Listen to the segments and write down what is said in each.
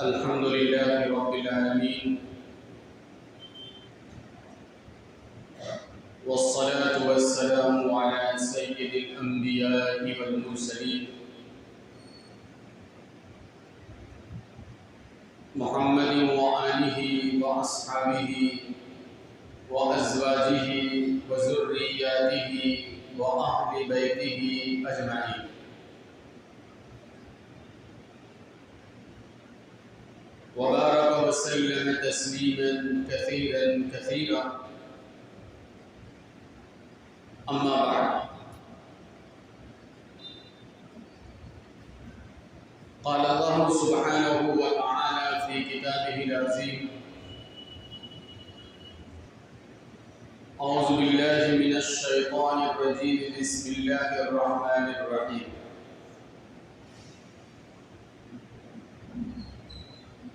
الحمد لله رب العالمين، والصلاة والسلام على سيد الأنبياء والمرسلين محمد وآله وأصحابه وأزواجه وذرياته وأهل بيته أجمعين. وبارك وسلم تسليما كثيرا كثيرا. أما بعد، قال الله سبحانه وتعالى في كتابه العظيم: أعوذ بالله من الشيطان الرجيم، بسم الله الرحمن الرحيم.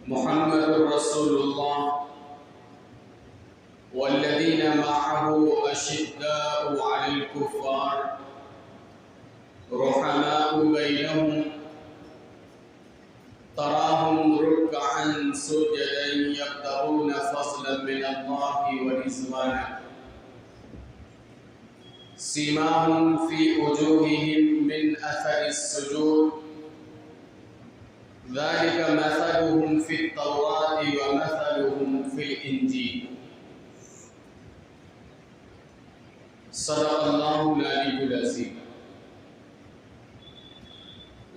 محمد رسول الله والذين معه أشداء على الكفار رحماء بينهم تراهم ركعا سجدا يبتغون فضلا من الله ورضوانا سيماهم في وجوههم من أثر السجود ذلك مثلهم في التوراة ومثلهم في الإنجيل. صدق الله العلي العظيم.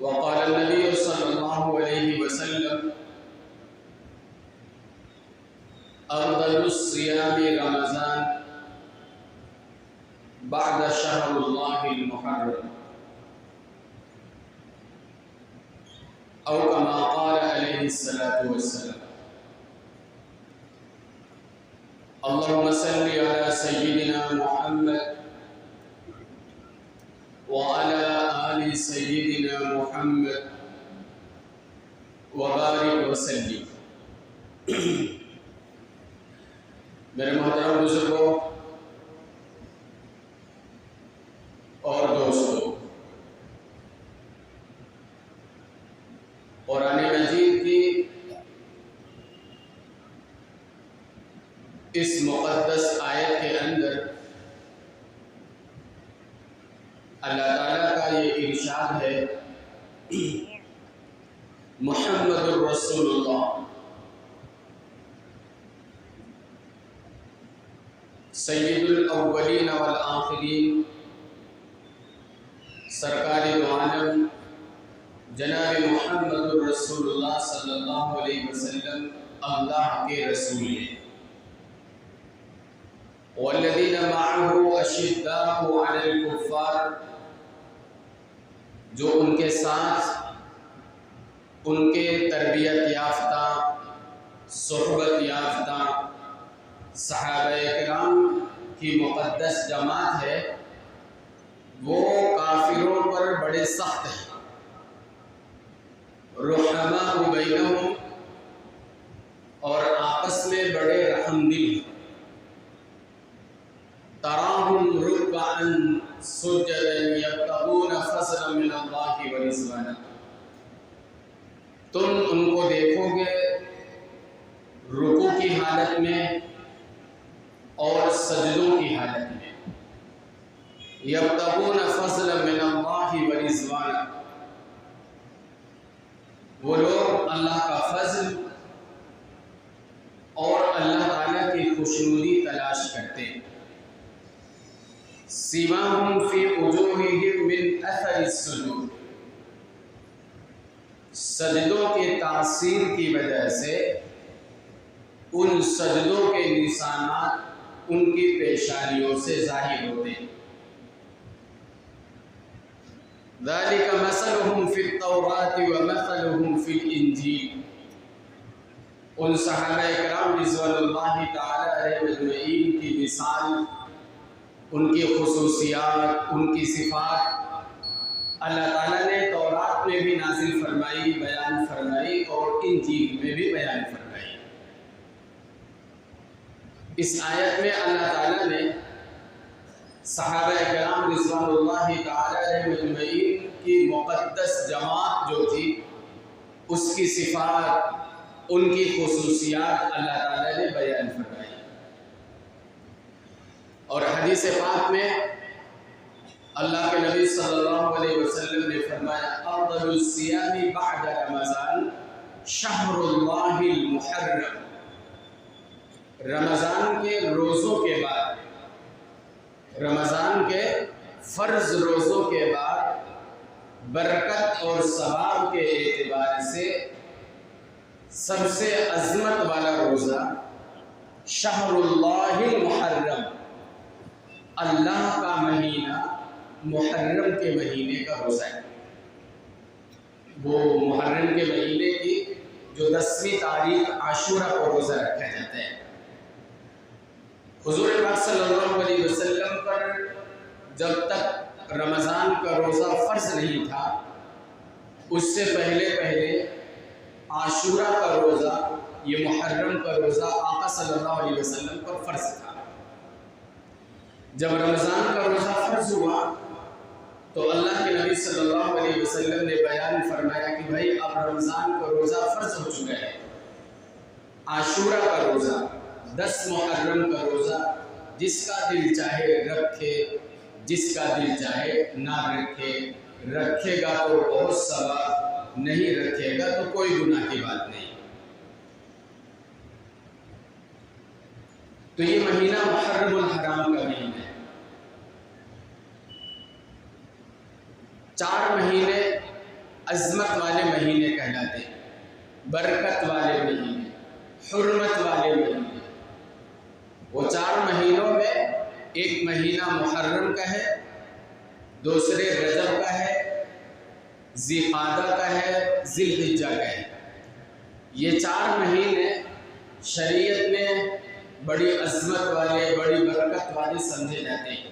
وقال النبي صلى الله عليه وسلم: أفضل الصيام رمضان بعد شهر الله المحرم، أو كما قال عليه الصلاة والسلام. اللهم صل على سيدنا محمد وعلى آل سيدنا محمد وبارك وسلم. میرے محترم بزرگوں اور دوستوں، قرآن مجید کی اس مقدس آیت کے اندر اللہ تعالیٰ کا یہ ارشاد ہے: محمد الرسول اللہ سید الاولین والآخرین، سرکار دو عالم جناب محمد الرسول اللہ صلی اللہ علیہ وسلم اللہ کے رسول ہیں. والذین معه اشداء علی الکفار، جو ان کے ساتھ ان کے تربیت یافتہ، صحبت یافتہ صحابہ کرام کی مقدس جماعت ہے، وہ کافروں پر بڑے سخت ہیں. رحماء بینہم، اور آپس میں بڑے رحم دل ہیں. تراہم رکعا سجدا یبتغون فضلا من اللہ ورضوانا، تم ان کو دیکھو گے رکوع کی حالت میں اور سجدوں کی حالت میں. یبتغون فضلا من اللہ ورضوانا، وہ لوگ اللہ کا فضل اور اللہ تعالیٰ کی خوشنودی تلاش کرتے ہیں. سیماہم فی وجوہہم من اثر السجود، سجدوں کے تاثیر کی وجہ سے ان سجدوں کے نشانات ان کی پیشانیوں سے ظاہر ہوتے ہیں. ذالک مثلہم فی التوراۃ ومثلہم فی الانجیل، ان صحابہ کرام رضوان اللہ تعالی علیہ اجمعین کی مثال، ان کی خصوصیات، ان کی صفات اللہ تعالیٰ نے تورات میں بھی نازل فرمائی، بیان فرمائی، اور انجیل میں بھی بیان فرمائی. اس آیت میں اللہ تعالیٰ نے صحابہ کرام رضوان اللہ تعالی علیہ اجمعین کی مقدس جماعت جو تھی اس کی صفات ان کی خصوصیات اللہ تعالیٰ نے بیان فرمائی۔ اور حدیث پاک میں اللہ کے نبی صلی اللہ علیہ وسلم نے فرمایا افضل الصیام بعد رمضان شہر اللہ المحرم، رمضان کے روزوں کے بعد، رمضان کے فرض روزوں کے بعد برکت اور ثواب کے اعتبار سے سب سے عظمت والا روزہ شہر اللہ المحرم، اللہ کا مہینہ محرم کے مہینے کا روزہ ہے۔ وہ محرم کے مہینے کی جو 10ویں تاریخ عاشورہ کو روزہ رکھا جاتا ہے۔ حضور پاک صلی اللہ علیہ وسلم پر جب تک رمضان کا روزہ فرض نہیں تھا، اس سے پہلے عاشورہ کا روزہ، یہ محرم کا روزہ آقا صلی اللہ علیہ وسلم پر فرض تھا۔ جب رمضان کا روزہ فرض ہوا تو اللہ کے نبی صلی اللہ علیہ وسلم نے بیان فرمایا کہ بھائی اب رمضان کا روزہ فرض ہو چکا ہے، عاشورہ کا روزہ، 10 محرم کا روزہ جس کا دل چاہے رکھے، جس کا دل چاہے نہ رکھے، رکھے گا تو بہت ثواب، نہیں رکھے گا تو کوئی گناہ کی بات نہیں۔ تو یہ مہینہ محرم الحرام کا مہینہ ہے۔ 4 مہینے عظمت والے مہینے کہلاتے ہیں، برکت والے مہینے، حرمت والے مہینے۔ وہ 4 مہینوں میں ایک مہینہ محرم کا ہے، دوسرے رجب کا ہے، ذی قعدہ کا ہے، ذی الحجہ کا ہے۔ یہ 4 مہینے شریعت میں بڑی عظمت والے، بڑی برکت والے سمجھے جاتے ہیں،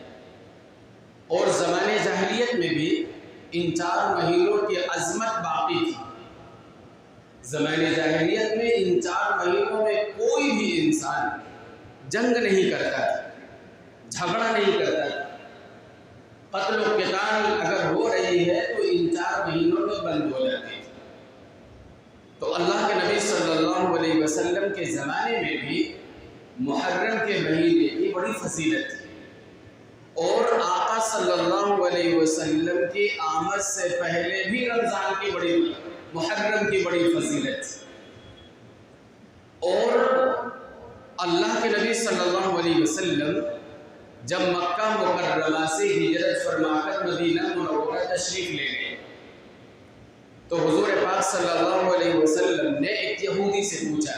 اور زمانے جاہلیت میں بھی ان 4 مہینوں کی عظمت باقی تھی۔ زمانے جاہلیت میں ان 4 مہینوں میں کوئی بھی انسان جنگ نہیں کرتا تھا، جھگڑا نہیں کرتا تھا، قتل و قتال اگر ہو رہی ہے تو ان 4 مہینوں میں بند ہو جاتی تھی۔ تو اللہ کے نبی صلی اللہ علیہ وسلم کے زمانے میں بھی محرم کے مہینے کی بڑی فضیلت تھی، اور آقا صلی اللہ علیہ وسلم کی آمد سے پہلے بھی رمضان کی محرم کی بڑی فضیلت تھی۔ اور اللہ کے نبی صلی اللہ علیہ وسلم جب مکہ مکرمہ سے ہجرت فرما کر مدینہ منورہ تشریف لے گئے تو حضور پاک صلی اللہ علیہ وسلم نے ایک یہودی سے پوچھا،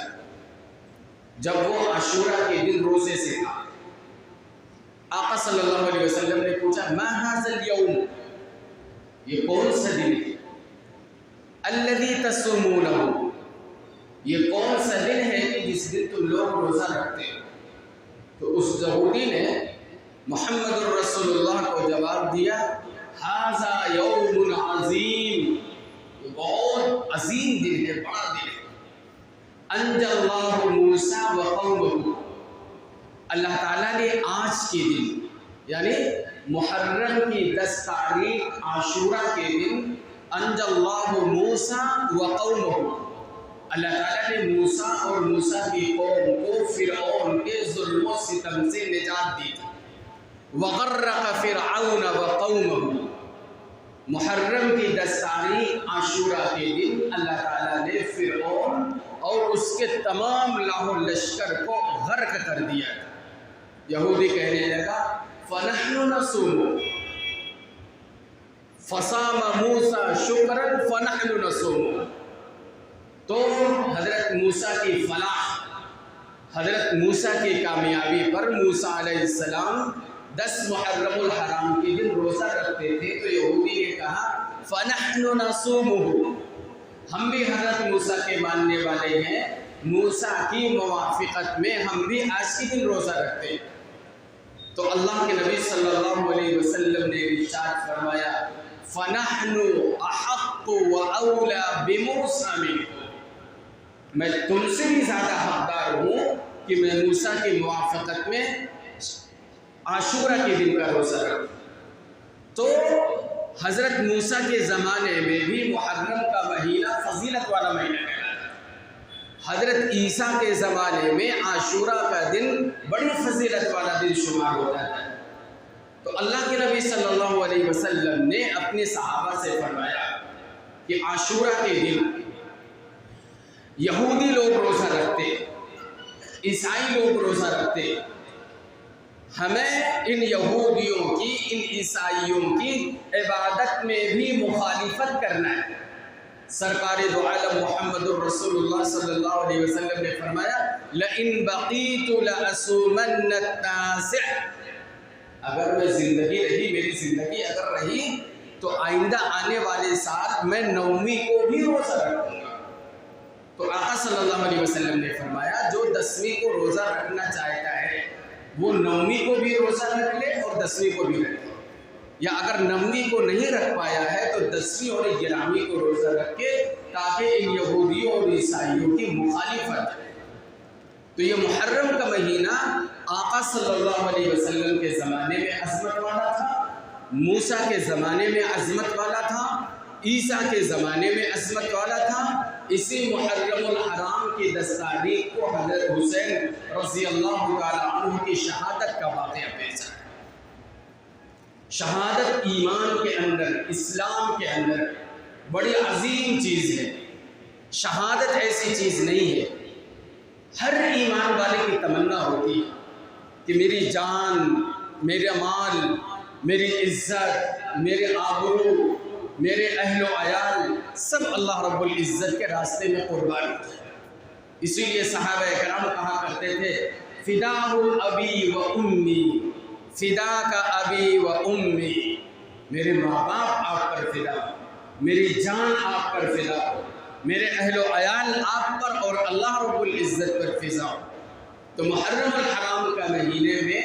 جب وہ عاشورہ کے دن روزے سے تھا، آقا صلی اللہ علیہ وسلم نے پوچھا ما ھذا اليوم، یہ کون سا دن ہے، الذی تصومونہ، یہ کون سا دن ہے کہ جس دن تم لوگ روزہ رکھتے ہو؟ تو اس یہودی نے محمد الرسول اللہ کو جواب دیا ھذا یوم عظیم، یہ بہت عظیم دن ہے، بڑا دن ہے، انجى اللہ موسیٰ وقومہ، اللہ تعالیٰ نے آج کے دن یعنی محرم کی 10 تاریخ عاشورہ کے دن انجى اللہ موسیٰ وقومہ، اللہ تعالیٰ نے موسیٰ اور موسیٰ کی قوم کو فرعون کے ظلم و ستم سے نجات دی تھی۔ وغرق فرعون وقومہ، محرم کی 10 تاریخ عاشورہ کے دن اللہ تعالیٰ نے فرعون اور اس کے تمام لاہ لشکر کو غرق کر دیا تھا۔ یہودی کہنے لگا فَنَحْنُ نَصُومُ، فَصَامَ مُوسَى شُكْرًا فَنَحْنُ نَصُومُ، تو حضرت موسیٰ کی فلاح، حضرت موسیٰ کی کامیابی پر موسیٰ علیہ السلام 10 محرم الحرام کے دن روزہ رکھتے تھے، تو یہودی نے کہا فَنَحْنُ نَصُومُهُ، ہم بھی حضرت موسیٰ کے ماننے والے ہیں، موسیٰ کی موافقت میں ہم بھی آج کے دن روزہ رکھتے ہیں۔ تو اللہ کے نبی صلی اللہ علیہ وسلم نے ارشاد فرمایا فَنَحْنُ أَحَقُّ وَأَوْلَى بِمُوسَىٰ مِنْكُمْ، میں تم سے بھی زیادہ حقدار ہوں کہ میں موسیٰ کی موافقت میں عاشورہ کے دن کا روزہ رکھوں۔ تو حضرت موسیٰ کے زمانے میں بھی محرم کا مہینہ فضیلت والا مہینہ کہلاتا ہے۔ حضرت عیسیٰ کے زمانے میں عاشوراء کا دن بڑی فضیلت والا دن شمار ہوتا ہے۔ تو اللہ کے نبی صلی اللہ علیہ وسلم نے اپنے صحابہ سے فرمایا کہ عاشوراء کے دن یہودی لوگ روزہ رکھتے، عیسائی لوگ روزہ رکھتے، ہمیں ان یہودیوں کی، ان عیسائیوں کی عبادت میں بھی مخالفت کرنا ہے۔ سرکار دو عالم محمد الرسول اللہ صلی اللہ علیہ وسلم نے فرمایا لَإِن بَقِيتُ لَأَصُومَنَّ التَّاسِعَ، اگر میں زندگی رہی، میری زندگی اگر رہی تو آئندہ آنے والے سال میں 9ویں کو بھی روزہ رکھوں گا۔ تو آقا صلی اللہ علیہ وسلم نے فرمایا جو 10ویں کو روزہ رکھنا چاہتا ہے وہ 9ویں کو بھی روزہ رکھ لے اور 10ویں کو بھی رکھ لے، یا اگر 9ویں کو نہیں رکھ پایا ہے تو 10ویں اور 11ویں کو روزہ رکھے تاکہ ان یہودیوں اور عیسائیوں کی مخالفت ہے۔ تو یہ محرم کا مہینہ آقا صلی اللہ علیہ وسلم کے زمانے میں عظمت والا تھا، موسیٰ کے زمانے میں عظمت والا تھا، عیسیٰ کے زمانے میں عظمت والا تھا۔ اسی محرم الحرام کی 10 تاریخ کو حضرت حسین رضی اللہ تعالیٰ عنہ کی شہادت کا واقعہ پیش ہے۔ شہادت ایمان کے اندر، اسلام کے اندر بڑی عظیم چیز ہے۔ شہادت ایسی چیز نہیں ہے، ہر ایمان والے کی تمنا ہوتی ہے کہ میری جان، میرا مال، میری عزت، میرے آبرو، میرے اہل و عیال سب اللہ رب العزت کے راستے میں قربان ہو جائے۔ اسی لیے صحابہ کرام کہا کرتے تھے فداء ابی و امی، فدا کا ابی و امی، میرے ماں باپ آپ پر فدا ہو، میری جان آپ پر فدا ہو، میرے اہل و عیال آپ پر اور اللہ رب العزت پر فدا ہو۔ تو محرم الحرام کا مہینے میں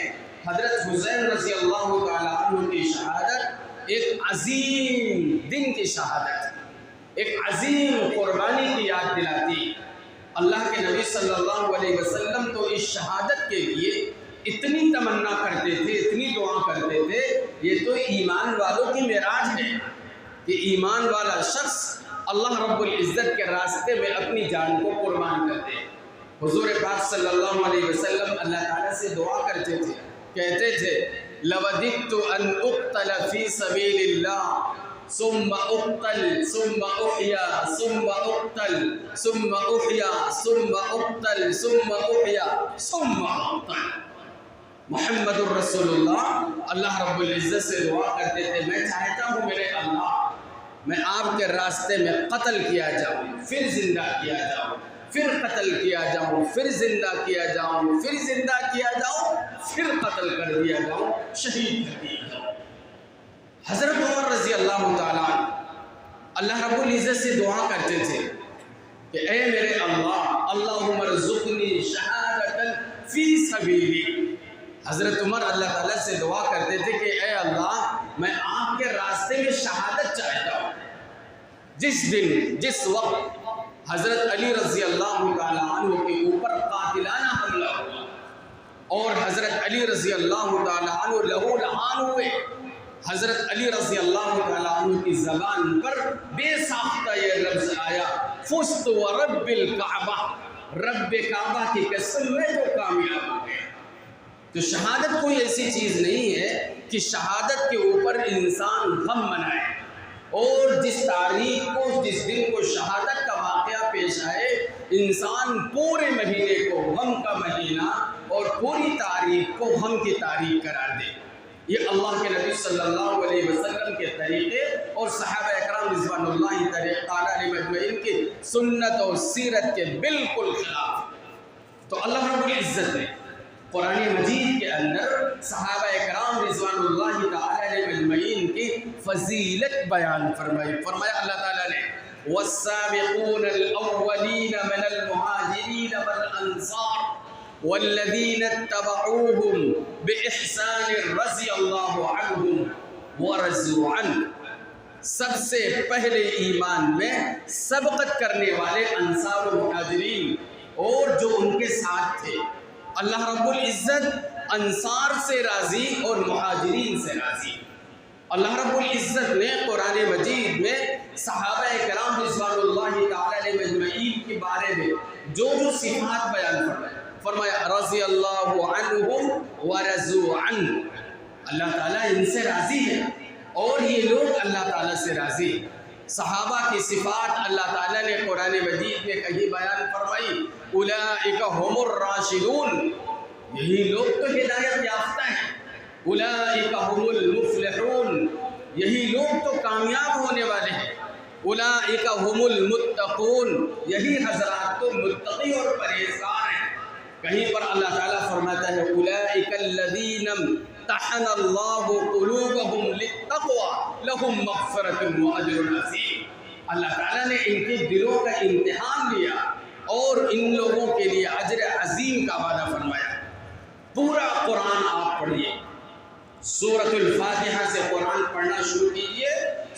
حضرت حسین رضی اللہ تعالیٰ عنہ کی شہادت ایک عظیم دن کی شہادت، ایک عظیم قربانی کی یاد دلاتی۔ اللہ کے نبی صلی اللہ علیہ وسلم تو اس شہادت کے لیے اتنی تمنا کرتے تھے، اتنی دعا کرتے تھے، یہ تو ایمان والوں کی معراج ہے کہ ایمان والا شخص اللہ رب العزت کے راستے میں اپنی جان کو قربان کر دے۔ حضور پاک صلی اللہ علیہ وسلم اللہ تعالیٰ سے دعا کرتے تھے، کہتے تھے لَوَدِدْتُ أَنْ أُقْتَلَ فِي سَبِيلِ اللَّهِ ثُمَّ أُقْتَلْ ثُمَّ أُحْيَا ثُمَّ أُقْتَلْ ثُمَّ أُحْيَا ثُمَّ أُقْتَلْ ثُمَّ أُحْيَا ثُمَّ أُقْتَلْ۔ محمد الرسول اللہ رب العزت سے دعا کرتے تھے میں چاہتا ہوں میرے اللہ میں آپ کے راستے میں قتل کیا جاؤں، پھر زندہ کیا جاؤں، پھر قتل کیا جاؤں، پھر زندہ کیا جاؤں، پھر زندہ کیا جاؤں، پھر قتل کر دیا جاؤں، شہید کر دیا جاؤں۔ حضرت عمر رضی اللہ تعالیٰ اللہ رب العزت سے دعا کرتے تھے کہ اے میرے اللہ اللہم ارزقنی شہادۃ فی سبیلی۔ حضرت عمر اللہ تعالیٰ سے دعا کرتے تھے کہ اے اللہ میں آپ کے راستے میں شہادت چاہتا ہوں۔ جس دن، جس وقت حضرت علی رضی اللہ تعالیٰ عنہ کے اوپر قاتلانہ حملہ ہوا اور حضرت علی رضی اللہ تعالیٰ عنہ لہو لہان ہوئے، حضرت علی رضی اللہ تعالیٰ عنہ کی زبان پر بے ساختہ یہ لفظ آیا فزت ورب الکعبہ، رب کعبہ کی قسم میں جو کامیاب ہو گیا۔ تو شہادت کوئی ایسی چیز نہیں ہے کہ شہادت کے اوپر انسان غم منائے، اور جس تاریخ کو، جس دن کو شہادت کا واقعہ پیش آئے انسان پورے مہینے کو غم کا مہینہ اور پوری تاریخ کو غم کی تاریخ قرار دے۔ یہ اللہ کے نبی صلی اللہ علیہ وسلم کے طریقے اور صحابہ اکرام رضوان اللہ تعالیٰ علیہ مجمعین کی سنت اور سیرت کے بالکل خلاف۔ تو اللہ رب العزت نے قرآن مجید کے اندر صحابہ اکرام رضوان اللہ تعالیٰ علیہ مجمعین کی فضیلت بیان فرمائی۔ فرمایا اللہ تعالیٰ نے والسابقون الاولین من المہاجرین والانصار والذین اتبعوهم بإحسان رضی اللہ عنہم ورضوا عنہ۔ سب سے پہلے ایمان میں سبقت کرنے والے انصار و مہاجرین اور جو ان کے ساتھ تھے، اللہ رب العزت انصار سے راضی اور مہاجرین سے راضی۔ اللہ رب العزت نے قرآن مجید میں صحابہ کرام رضوان اللہ تعالی علیہ اجمعین کے بارے میں جو صفات بیان فرمایا رضی اللہ عنہم ورضوا عنہ، اللہ تعالیٰ ان سے راضی ہے اور یہ لوگ اللہ تعالیٰ سے راضی ہیں۔ صحابہ کی صفات اللہ تعالیٰ نے قرآن مجید میں کہیں بیان فرمائی، اولئک هم الراشدون، یہی لوگ تو ہدایت یافتہ ہیں، اولئک هم المفلحون، یہی لوگ تو کامیاب ہونے والے ہیں، اولئک هم المتقون، یہی حضرات تو متقی اور پرہیزگار ہیں۔ کہیں پر اللہ تعالیٰ فرماتا ہے اولئک الذین امتحن اللہ قلوبہم للتقوی لہم مغفرۃ واجر عظیم، اللہ تعالیٰ نے ان کے دلوں کا امتحان لیا اور ان لوگوں کے لیے اجر عظیم کا وعدہ فرمایا۔ پورا قرآن آپ پڑھیے، سورۃ الفاتحہ سے قرآن پڑھنا شروع کیجئے،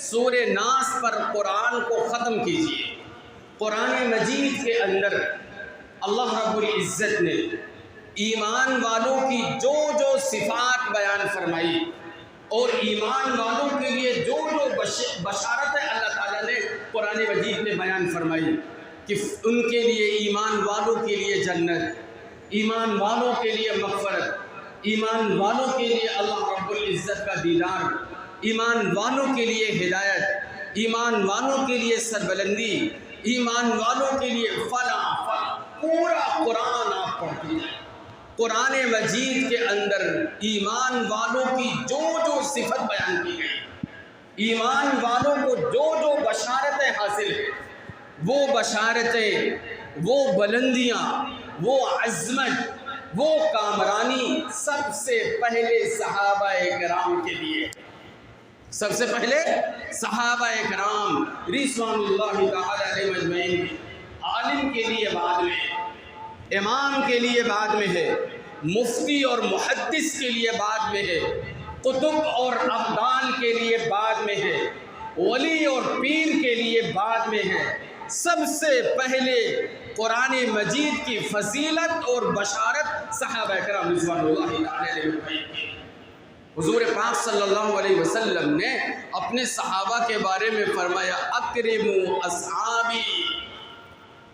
سورہ ناس پر قرآن کو ختم کیجئے۔ قرآن مجید کے اندر اللہ رب العزت نے ایمان والوں کی جو صفات بیان فرمائی اور ایمان والوں کے لیے جو بشارتیں اللہ تعالیٰ نے قرآن مجید میں بیان فرمائی کہ ان کے لیے، ایمان والوں کے لیے جنت، ایمان والوں کے لیے مغفرت، ایمان والوں کے لیے اللہ رب العزت کا دیدار، ایمان والوں کے لیے ہدایت، ایمان والوں کے لیے سربلندی، ایمان والوں کے لیے فلاح، پورا قرآن آپ پڑھتے ہیں۔ قرآن مجید کے اندر ایمان والوں کی جو صفت بیان کی گئی، ایمان والوں کو جو بشارتیں حاصل ہیں، وہ بشارتیں، وہ بلندیاں، وہ عظمت، وہ کامرانی سب سے پہلے صحابہ کرام کے لیے، سب سے پہلے صحابہ کرام رضوان اللہ تعالی علیہ اجمعین، عالم کے لیے بعد میں، امام کے لیے بعد میں ہے، مفتی اور محدث کے لیے بعد میں ہے، قطب اور ابدال کے لیے بعد میں ہے، ولی اور پیر کے لیے بعد میں ہے۔ سب سے پہلے قرآن مجید کی فضیلت اور بشارت صحابہ کرام رضوان اللہ تعالی علیہ اجمعین کی۔ حضور پاک صلی اللہ علیہ وسلم نے اپنے صحابہ کے بارے میں فرمایا اکرموا اصحابی،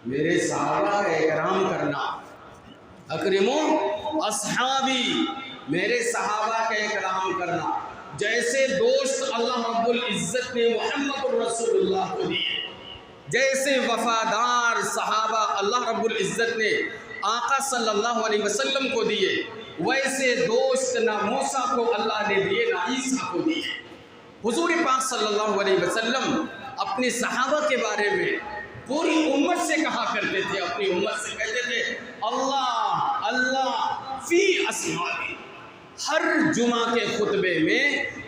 میرے صحابہ کا اکرام کرنا، اکرموا اصحابی، میرے صحابہ کا اکرام کرنا۔ جیسے دوست اللہ رب العزت نے محمد الرسول اللہ کو دیے، جیسے وفادار صحابہ اللہ رب العزت نے آقا صلی اللہ علیہ وسلم کو دیے، ویسے دوست نہ موسیٰ کو اللہ نے دیے نہ عیسیٰ کو دیے۔ حضور پاک صلی اللہ علیہ وسلم اپنے صحابہ کے بارے میں پوری امت سے کہا کرتے تھے، اپنی امت سے کہتے تھے اللہ اللہ فی اصحابی۔ ہر جمعہ کے خطبے میں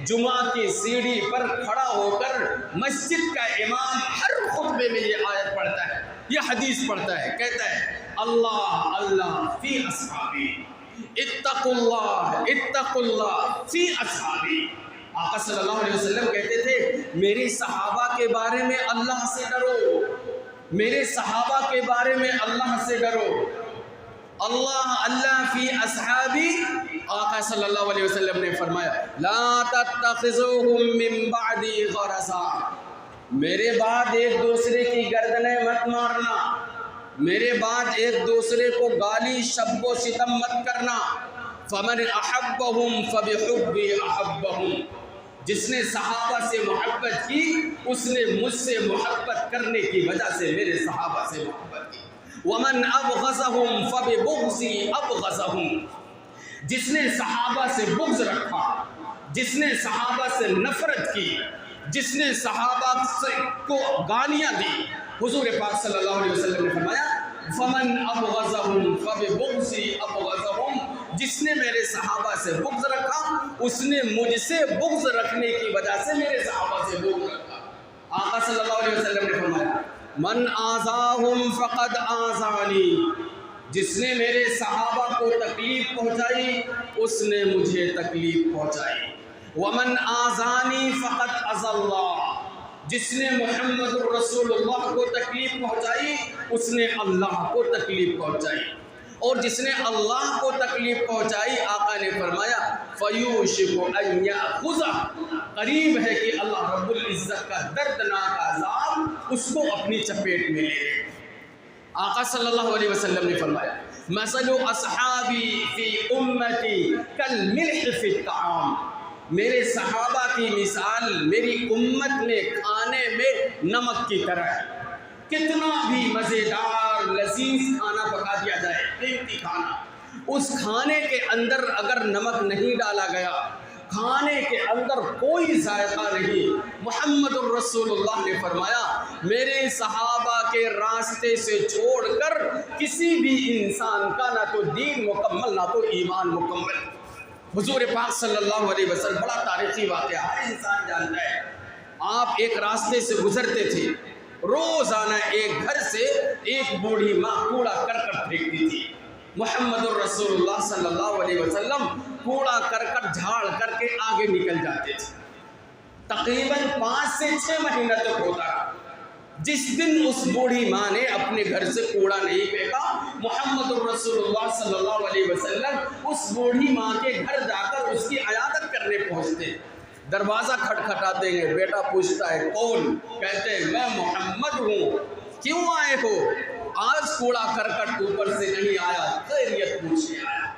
جمعہ کی سیڑھی پر کھڑا ہو کر مسجد کا امام ہر خطبے میں یہ آیت پڑھتا ہے، یہ حدیث پڑھتا ہے، کہتا ہے اللہ اللہ فی اصحابی، اتقوا اللہ فی اصحابی۔ آقا صلی اللہ علیہ وسلم کہتے تھے میرے صحابہ کے بارے میں اللہ سے ڈرو، میرے صحابہ کے بارے میں اللہ سے ڈرو، اللہ اللہ فی اصحابی۔ آقا صلی اللہ علیہ وسلم نے فرمایا لا تتخذوہم من بعدی غرضا، میرے بعد ایک دوسرے کی گردنیں مت مارنا، میرے بعد ایک دوسرے کو گالی شب و ستم مت کرنا۔ فمن احبہم فبحبی احبہم، جس نے صحابہ سے محبت کی اس نے مجھ سے محبت کرنے کی وجہ سے میرے صحابہ سے محبت کی۔ ومن ابغضہم فببغضی ابغضہم، جس نے صحابہ سے بغض رکھا، جس نے صحابہ سے نفرت کی، جس نے صحابہ کو گالیاں دی، حضور پاک صلی اللہ علیہ وسلم نے فرمایا فمن ابغضہم فببغضی ابغضہم، جس نے میرے صحابہ سے بغض رکھا اس نے مجھ سے بغض رکھنے کی وجہ سے میرے صحابہ سے بغض رکھا۔ آقا صلی اللہ علیہ وسلم نے فرمایا من آذاہم فقد آذانی، جس نے میرے صحابہ کو تکلیف پہنچائی اس نے مجھے تکلیف پہنچائی۔ ومن آذانی فقد اذى اللہ، جس نے محمد الرسول اللہ کو تکلیف پہنچائی اس نے اللہ کو تکلیف پہنچائی، اور جس نے اللہ کو تکلیف پہنچائی آقا نے فرمایا فَيُوشِكُ أَن يَأْخُذَهُ، قریب ہے کہ اللہ رب العزت کا دردناک عذاب اس کو اپنی چپیٹ میں لے لے۔ آقا صلی اللہ علیہ وسلم نے فرمایا مثل اصحابی فی امتی کالملح فی الطعام، میرے صحابہ کی مثال میری امت میں کھانے میں نمک کی طرح ہے۔ کتنا بھی مزیدار لذیذ کھانا پکا دیا جائے، قیمتی کھانا، اس کھانے کے اندر اگر نمک نہیں ڈالا گیا، کھانے کے اندر کوئی ذائقہ نہیں۔ محمد الرسول اللہ نے فرمایا میرے صحابہ کے راستے سے چھوڑ کر کسی بھی انسان کا نہ تو دین مکمل نہ تو ایمان مکمل۔ حضور پاک صلی اللہ علیہ وسلم، بڑا تاریخی واقعہ، ہر انسان جانتا ہے۔ آپ ایک راستے سے گزرتے تھے، روزانہ ایک گھر سے ایک بوڑھی ماں کوڑا کرکٹ پھینکتی تھی۔ محمد الرسول اللہ صلی اللہ علیہ وسلم کوڑا کرکٹ جھاڑ کر کے آگے نکل جاتے تھے۔ تقریباً 5 سے 6 مہینہ تک ہوتا رہا۔ جس دن اس بوڑھی ماں نے اپنے گھر سے کوڑا نہیں پھینکا، محمد الرسول اللہ صلی اللہ علیہ وسلم اس بوڑھی ماں کے گھر جا کر اس کی عیادت کرنے پہنچتے۔ دروازہ کھٹکھٹاتے ہیں، بیٹا پوچھتا ہے کون؟ کہتے ہیں میں محمد ہوں۔ کیوں آئے ہو؟ آج کوڑا کرکٹ اوپر سے نہیں آیا، خیریت پوچھنے آیا۔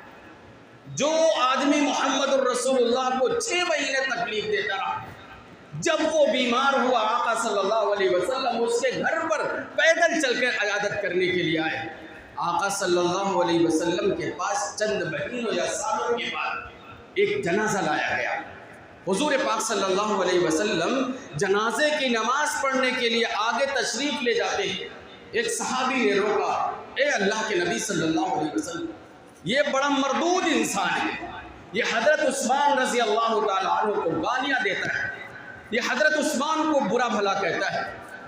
جو آدمی محمد الرسول اللہ کو 6 مہینے تکلیف دیتا رہا، جب وہ بیمار ہوا آقا صلی اللہ علیہ وسلم اس کے گھر پر پیدل چل کر عیادت کرنے کے لیے آئے۔ آقا صلی اللہ علیہ وسلم کے پاس چند مہینوں یا سالوں کے بعد ایک جنازہ لایا گیا۔ حضور پاک صلی اللہ علیہ وسلم جنازے کی نماز پڑھنے کے لیے آگے تشریف لے جاتے ہیں۔ ایک صحابی نے روکا، اے اللہ کے نبی صلی اللہ علیہ وسلم، یہ بڑا مردود انسان ہے، یہ حضرت عثمان رضی اللہ تعالیٰ عنہ کو گالیاں دیتا ہے، یہ حضرت عثمان کو برا بھلا کہتا ہے۔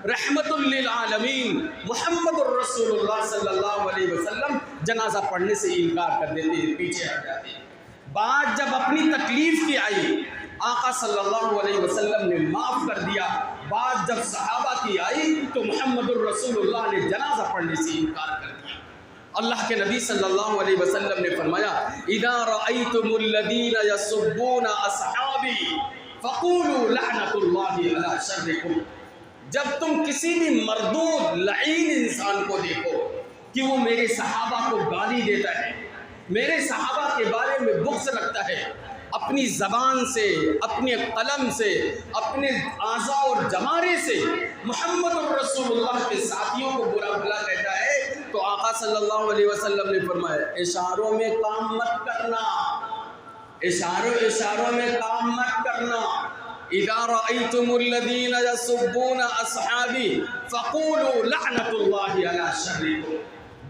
رحمت للعالمین محمد الرسول اللہ صلی اللہ علیہ وسلم جنازہ پڑھنے سے انکار کر دیتے ہیں، پیچھے ہٹ جاتے ہیں۔ بات جب اپنی تکلیف کی آئی، آقا صلی اللہ علیہ وسلم نے معاف کر دیا۔ بات جب صحابہ کی آئی تو محمد الرسول اللہ نے جنازہ پڑھنے سے انکار کر دیا۔ اللہ کے نبی صلی اللہ علیہ وسلم نے فرمایا اذا رأيتم الذين يسبون اصحابي فقولوا لعنت اللہ علی شرکم، جب تم کسی بھی مردود لعین انسان کو دیکھو کہ وہ میرے صحابہ کو گالی دیتا ہے، میرے صحابہ کے بارے میں بغض رکھتا ہے، اپنی زبان سے، اپنے قلم سے، اپنے اعضاء اور جوارے سے محمد الرسول اللہ کے ساتھیوں کو برا بھلا کہتا ہے، تو آقا صلی اللہ علیہ وسلم نے فرمایا اشاروں میں کام مت کرنا، اشاروں میں کام مت کرنا۔ اذا رأيتم الذين يسبون اصحابي فقولوا لعنت اللہ علی شرکم،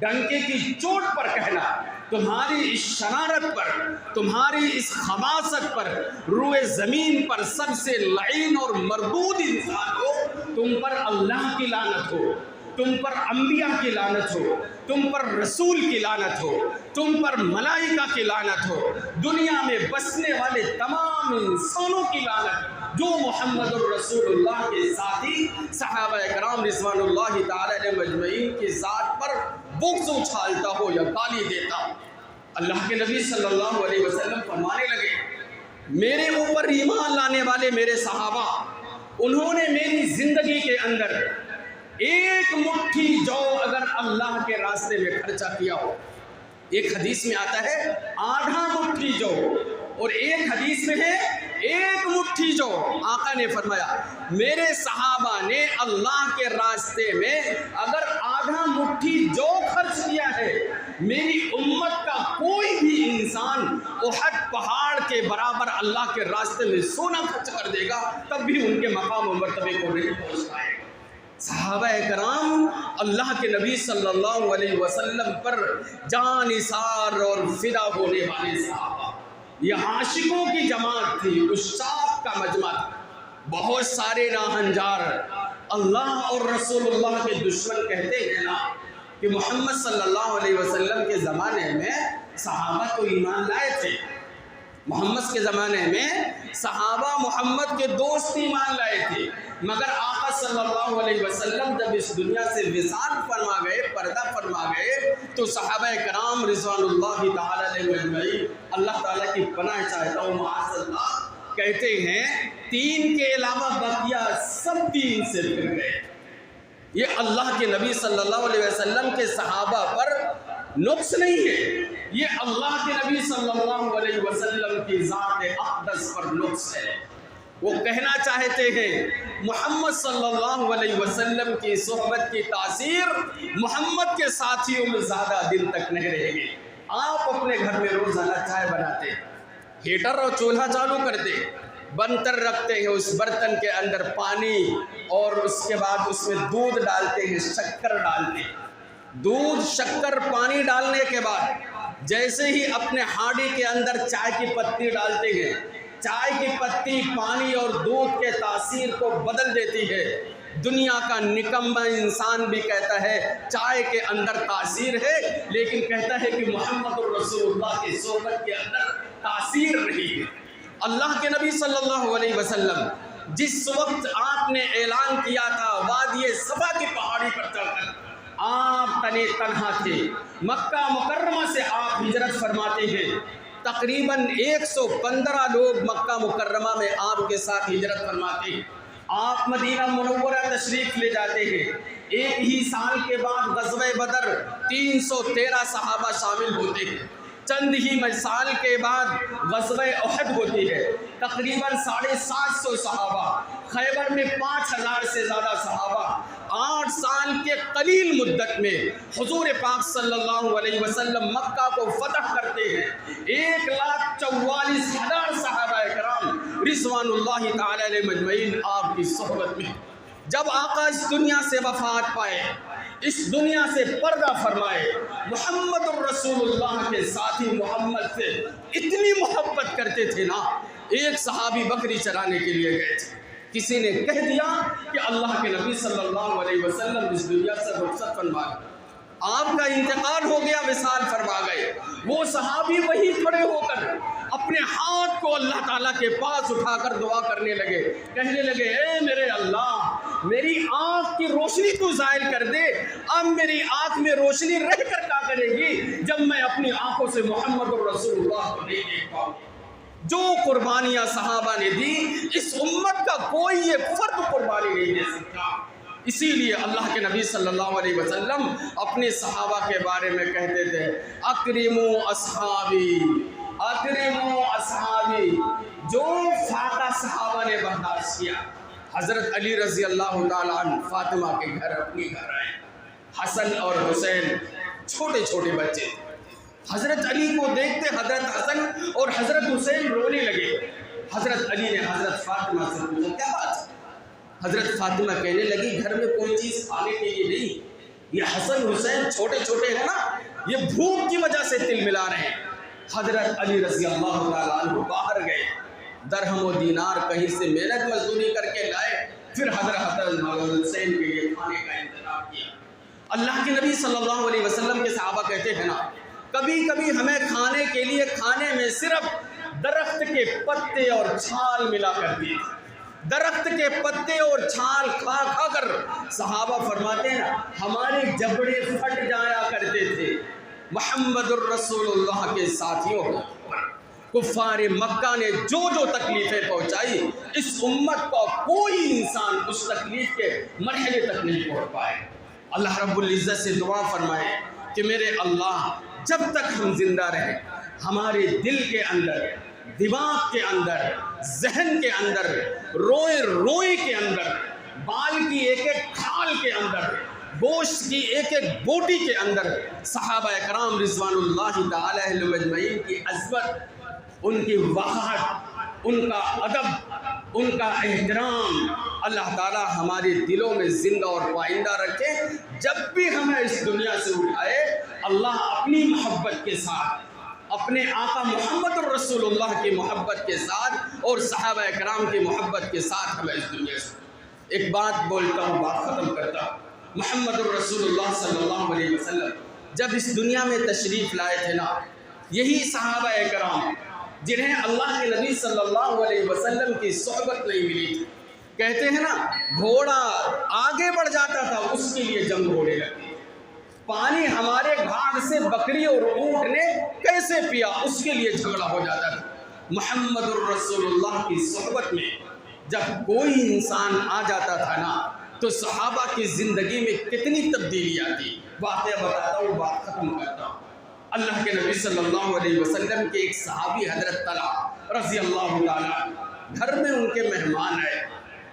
ڈنکے کی چوٹ پر کہنا، تمہاری اس شرارت پر، تمہاری اس خباثت پر، روئے زمین پر سب سے لعین اور مردود انسان ہو، تم پر اللہ کی لعنت ہو، تم پر انبیاء کی لعنت ہو، تم پر رسول کی لعنت ہو، تم پر ملائکہ کی لعنت ہو، دنیا میں بسنے والے تمام انسانوں کی لعنت، جو محمد الرسول اللہ کے ساتھی صحابہ کرام رضوان اللہ تعالی علیہ مجمعین کی ذات پر بغض اچھالتا ہو یا گالی دیتا ہو۔ اللہ کے نبی صلی اللہ علیہ وسلم فرمانے لگے میرے اوپر ایمان لانے والے میرے صحابہ، انہوں نے میری زندگی کے اندر ایک مٹھی جو اگر اللہ کے راستے میں خرچہ کیا ہو، ایک حدیث میں آتا ہے آدھا مٹھی جو، اور ایک حدیث میں ہے ایک مٹھی جو، آقا نے فرمایا میرے صحابہ نے اللہ کے راستے میں اگر آدھا مٹھی جو خرچ کیا ہے، میری امت کا کوئی بھی انسان احد پہاڑ کے برابر اللہ کے راستے میں سونا خرچ کر دے گا، تب بھی ان کے مقام و مرتبے کو نہیں پہنچ پائے گا۔ صحابہ کرام اللہ کے نبی صلی اللہ علیہ وسلم پر جان نثار اور فدا ہونے والے صحابہ، یہ عاشقوں کی جماعت تھی، عشاق کا مجمع تھا۔ بہت سارے راہنجار اللہ اور رسول اللہ کے دشمن کہتے ہیں نا کہ محمد صلی اللہ علیہ وسلم کے زمانے میں صحابہ تو ایمان لائے تھے، محمد کے زمانے میں صحابہ محمد کے دوست ایمان لائے تھے، مگر آقا صلی اللہ علیہ وسلم جب اس دنیا سے وصال فرما گئے، پردہ فرما گئے، تو صحابہ کرام رضوان اللہ تعالی علیہ مجمعین، اللہ تعالیٰ کی پناہ چاہتا ہوں معاذ اللہ، کہتے ہیں 3 کے علاوہ بقیہ سب دین سے پھر گئے۔ یہ اللہ کے نبی صلی اللہ علیہ وسلم کے صحابہ پر نقص نہیں ہے، یہ اللہ کے نبی صلی اللہ علیہ وسلم کی ذات اقدس پر نقص ہے۔ وہ کہنا چاہتے ہیں محمد صلی اللہ علیہ وسلم کی صحبت کی تاثیر محمد کے ساتھیوں میں زیادہ دن تک نہیں رہے گی۔ آپ اپنے گھر میں روزانہ چائے بناتے، ہیٹر اور چولہا چالو کرتے، برتن رکھتے ہیں، اس برتن کے اندر پانی اور اس کے بعد اس میں دودھ ڈالتے ہیں، شکر ڈالتے ہیں۔ دودھ، شکر، پانی ڈالنے کے بعد جیسے ہی اپنے ہانڈی کے اندر چائے کی پتی ڈالتے ہیں، چائے کی پتی پانی اور دودھ کے تاثیر کو بدل دیتی ہے۔ دنیا کا نکمہ انسان بھی کہتا ہے چائے کے اندر تاثیر ہے، لیکن کہتا ہے کہ محمد الرسول اللہ کی صحبت کے اندر تاثیر نہیں ہے۔ اللہ کے نبی صلی اللہ علیہ وسلم جس وقت آپ نے اعلان کیا تھا وادی صفا کی پہاڑی پر چڑھ کر آپ تنہا تھے، مکہ مکرمہ سے آپ ہجرت فرماتے ہیں، تقریباً 115 لوگ مکہ مکرمہ میں آپ کے ساتھ ہجرت فرماتے ہیں۔ آپ مدینہ منورہ تشریف لے جاتے ہیں۔ 1 ہی سال کے بعد غزوہ بدر 313 صحابہ شامل ہوتے ہیں۔ چند ہی سال کے بعد غزوہ احد ہوتی ہے، تقریباً 750 صحابہ، خیبر میں 5000 سے زیادہ صحابہ۔ 8 سال کے قلیل مدت میں حضور پاک صلی اللہ علیہ وسلم مکہ کو فتح کرتے ہیں۔ 1,44,000 صحابہ کرام رضوان اللہ تعالی علیہ مجمعین آپ کی صحبت میں۔ جب آقا اس دنیا سے وفات پائے، اس دنیا سے پردہ فرمائے، محمد الرسول اللہ کے ساتھی محمد سے اتنی محبت کرتے تھے نا، ایک صحابی بکری چرانے کے لیے گئے تھے، کسی نے کہہ دیا کہ اللہ کے نبی صلی اللہ علیہ وسلم اس دنیا سے رخصت فرما گئے، آپ کا انتقال ہو گیا، وصال فرما گئے۔ وہ صحابی وہی کھڑے ہو کر اپنے ہاتھ کو اللہ تعالیٰ کے پاس اٹھا کر دعا کرنے لگے، کہنے لگے اے میرے اللہ، میری آنکھ کی روشنی تو زائل کر دے، اب میری آنکھ میں روشنی رہ کر کیا کرے گی جب میں اپنی آنکھوں سے محمد الرسول اللہ کو نہیں دیکھ پاؤں۔ جو قربانیاں صحابہ نے دی، اس امت کا کوئی یہ فرد قربانی نہیں دے سکتا۔ اسی لیے اللہ کے نبی صلی اللہ علیہ وسلم اپنے صحابہ کے بارے میں کہتے تھے اکرموا اصحابی، اکرموا اصحابی۔ جو فاقہ صحابہ نے برداشت کیا، حضرت علی رضی اللہ تعالیٰ عنہ فاطمہ کے گھر اپنی گھر آئے، حسن اور حسین چھوٹے چھوٹے بچے، حضرت علی کو دیکھتے حضرت حسن اور حضرت حسین رونے لگے۔ حضرت علی نے حضرت فاطمہ سے پوچھا کیا بات ہے؟ حضرت فاطمہ کہنے لگی گھر میں کوئی چیز کھانے کے لیے نہیں، یہ حسن حسین چھوٹے چھوٹے ہیں نا، یہ بھوک کی وجہ سے تل ملا رہے ہیں۔ حضرت علی رضی اللہ تعالیٰ عنہ باہر گئے، درہم و دینار کہیں سے محنت مزدوری کر کے لائے، پھر حضرت حسین کے لیے کھانے کا انتظام کیا۔ اللہ کے نبی صلی اللہ علیہ وسلم کے صحابہ کہتے ہیں نا، کبھی کبھی ہمیں کھانے کے لیے کھانے میں صرف درخت کے پتے اور چھال ملا کرتی تھی، درخت کے پتے اور چھال کھا کھا کر صحابہ فرماتے ہیں ہمارے جبڑے پھٹ جایا کرتے تھے۔ محمد الرسول اللہ کے ساتھیوں کفار مکہ نے جو جو تکلیفیں پہنچائی، اس امت کا کوئی انسان اس تکلیف کے مرحلے تک نہیں پہنچ پائے۔ اللہ رب العزت سے دعا فرمائے کہ میرے اللہ جب تک ہم زندہ رہیں، ہمارے دل کے اندر، دماغ کے اندر، ذہن کے اندر، روئے روئے کے اندر، بال کی ایک ایک کھال کے اندر، گوشت کی ایک ایک بوٹی کے اندر صحابہ اکرام رضوان اللہ تعالی علیہ مجمعین کی عظمت، ان کی وقاحت، ان کا ادب، ان کا احترام اللہ تعالی ہمارے دلوں میں زندہ اور پائندہ رکھے۔ جب بھی ہمیں اس دنیا سے اٹھائے، اللہ اپنی محبت کے ساتھ، اپنے آقا محمد الرسول اللہ کی محبت کے ساتھ اور صحابہ اکرام کی محبت کے ساتھ ہمیں اس دنیا سے۔ ایک بات بولتا ہوں، بات ختم کرتا ہوں۔ محمد الرسول اللہ صلی اللہ علیہ وسلم جب اس دنیا میں تشریف لائے تھے نا، یہی صحابہ اکرام جنہیں اللہ کے نبی صلی اللہ علیہ وسلم کی صحبت نہیں ملی تھی، کہتے ہیں نا گھوڑا آگے بڑھ جاتا تھا اس کے لیے جنگ ہونے لگتی، پانی ہمارے گھاٹ سے بکری اور اونٹ نے کیسے پیا اس کے لیے جھگڑا ہو جاتا تھا۔ محمد الرسول اللہ کی صحبت میں جب کوئی انسان آ جاتا تھا نا تو صحابہ کی زندگی میں کتنی تبدیلی آتی. واقعہ بتاتا ہوں، بات ختم کرتا ہوں. اللہ کے نبی صلی اللہ علیہ وسلم کے ایک صحابی حضرت طلحہ رضی اللہ تعالیٰ گھر میں ان کے مہمان آئے،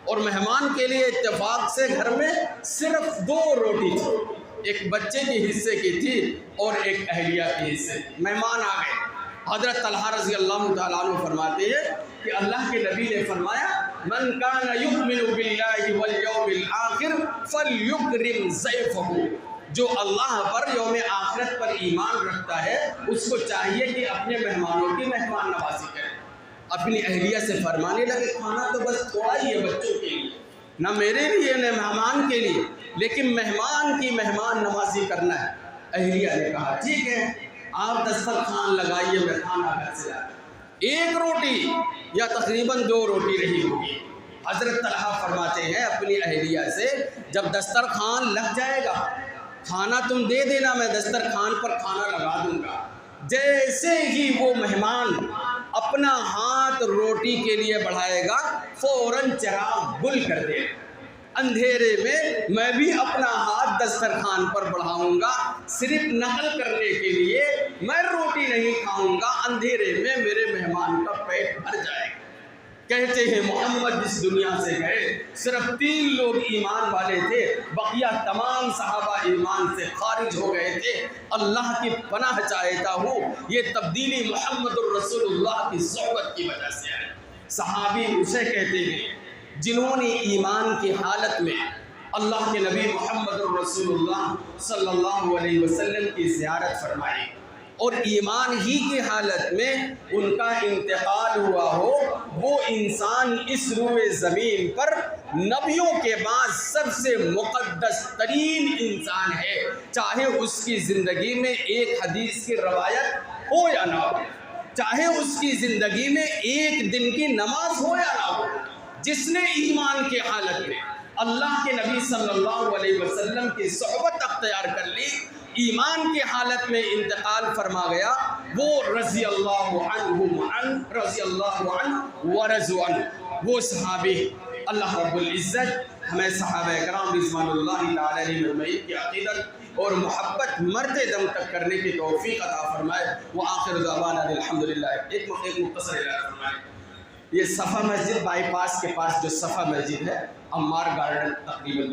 اور مہمان کے لیے اتفاق سے گھر میں صرف 2 روٹی تھی، ایک بچے کے حصے کی تھی اور ایک اہلیہ کے حصے. مہمان آ گئے. حضرت طلحہ رضی اللہ تعالیٰ عنہ فرماتے ہیں کہ اللہ کے نبی نے فرمایا من کان یؤمن باللہ والیوم الآخر فلیکرم ضیفہ، جو اللہ پر یوم آخرت پر ایمان رکھتا ہے اس کو چاہیے کہ اپنے مہمانوں کی مہمان نوازی کرے. اپنی اہلیہ سے فرمانے لگے کھانا تو بس تھوڑا ہی ہے بچوں کے لیے، نہ میرے لیے نہ مہمان کے لیے، لیکن مہمان کی مہمان نوازی کرنا ہے. اہلیہ نے کہا ٹھیک ہے آپ دسترخوان لگائیے، میں کھانا گھر سے لاتا. 1 روٹی یا تقریباً 2 روٹی رہی ہوگی. حضرت طلحہ فرماتے ہیں اپنی اہلیہ سے جب دسترخوان لگ جائے گا کھانا تم دے دینا، میں دسترخوان پر کھانا لگا دوں گا. جیسے ہی وہ مہمان اپنا ہاتھ روٹی کے لیے بڑھائے گا فوراً چراغ گل کر دے. اندھیرے میں بھی اپنا ہاتھ دسترخوان پر بڑھاؤں گا صرف نقل کرنے کے لیے، میں روٹی نہیں کھاؤں گا. اندھیرے میں میرے مہمان کا پیٹ بھر جائے گا. کہتے ہیں محمد جس دنیا سے گئے صرف 3 لوگ ایمان والے تھے، بقیہ تمام صحابہ ایمان سے خارج ہو گئے تھے. اللہ کی پناہ چاہتا ہوں یہ تبدیلی محمد الرسول اللہ کی صحبت کی وجہ سے ہے. صحابی اسے کہتے ہیں جنہوں نے ایمان کی حالت میں اللہ کے نبی محمد الرسول اللہ صلی اللہ علیہ وسلم کی زیارت فرمائی اور ایمان ہی کی حالت میں ان کا انتقال ہوا ہو. وہ انسان اس روئے زمین پر نبیوں کے بعد سب سے مقدس ترین انسان ہے، چاہے اس کی زندگی میں ایک حدیث کی روایت ہو یا نہ ہو، چاہے اس کی زندگی میں ایک دن کی نماز ہو یا نہ ہو. جس نے ایمان کی حالت میں اللہ کے نبی صلی اللہ علیہ وسلم کی صحبت اختیار کر لی، ایمان کی حالت میں انتقال فرما گیا، وہ رضی اللہ عنہ ورضوا عنہ. وہ صحابی اللہ رب العزت ہمیں صحابہ کرام رضوان اللہ تعالی علیہ اجمعین کی عقیدت اور محبت مرتے دم تک کرنے کی توفیق عطا فرمائے. وآخر دعوانا الحمدللہ. ایک مختصر اعلان فرمائے. یہ صفا مسجد بائی پاس کے پاس جو صفا مسجد ہے عمار گارڈن تقریباً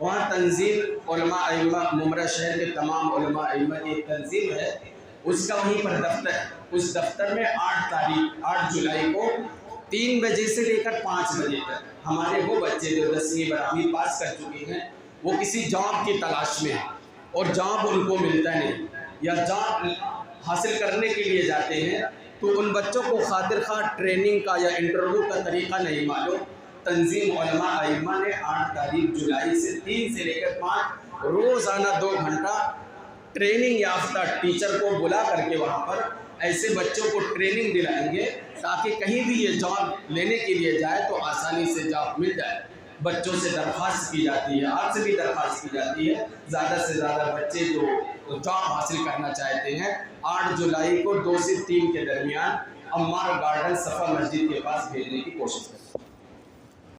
وہاں تنظیم علماء ائمہ ممرہ شہر کے تمام علماء ائمہ کی ایک تنظیم ہے، اس کا وہیں پر دفتر ہے. اس دفتر میں 8 جولائی کو 3 بجے سے لے کر 5 بجے تک ہمارے وہ بچے جو 10ویں 12ویں پاس کر چکے ہیں وہ کسی جاب کی تلاش میں ہیں اور جاب ان کو ملتا نہیں یا جاب حاصل کرنے کے لیے جاتے ہیں تو ان بچوں کو خاطر خواہ ٹریننگ کا یا انٹرویو کا طریقہ نہیں معلوم. تنظیم علماء ائمہ نے 8 جولائی سے 3 سے لے کر 5 روزانہ 2 گھنٹہ ٹریننگ یافتہ ٹیچر کو بلا کر کے وہاں پر ایسے بچوں کو ٹریننگ دلائیں گے تاکہ کہیں بھی یہ جاب لینے کے لیے جائے تو آسانی سے جاب مل جائے. بچوں سے درخواست کی جاتی ہے، آپ سے بھی درخواست کی جاتی ہے زیادہ سے زیادہ بچے جو جاب حاصل کرنا چاہتے ہیں 8 جولائی کو 2 سے 3 کے درمیان عمار گارڈن صفا مسجد کے پاس بھیجنے کی کوشش کریں.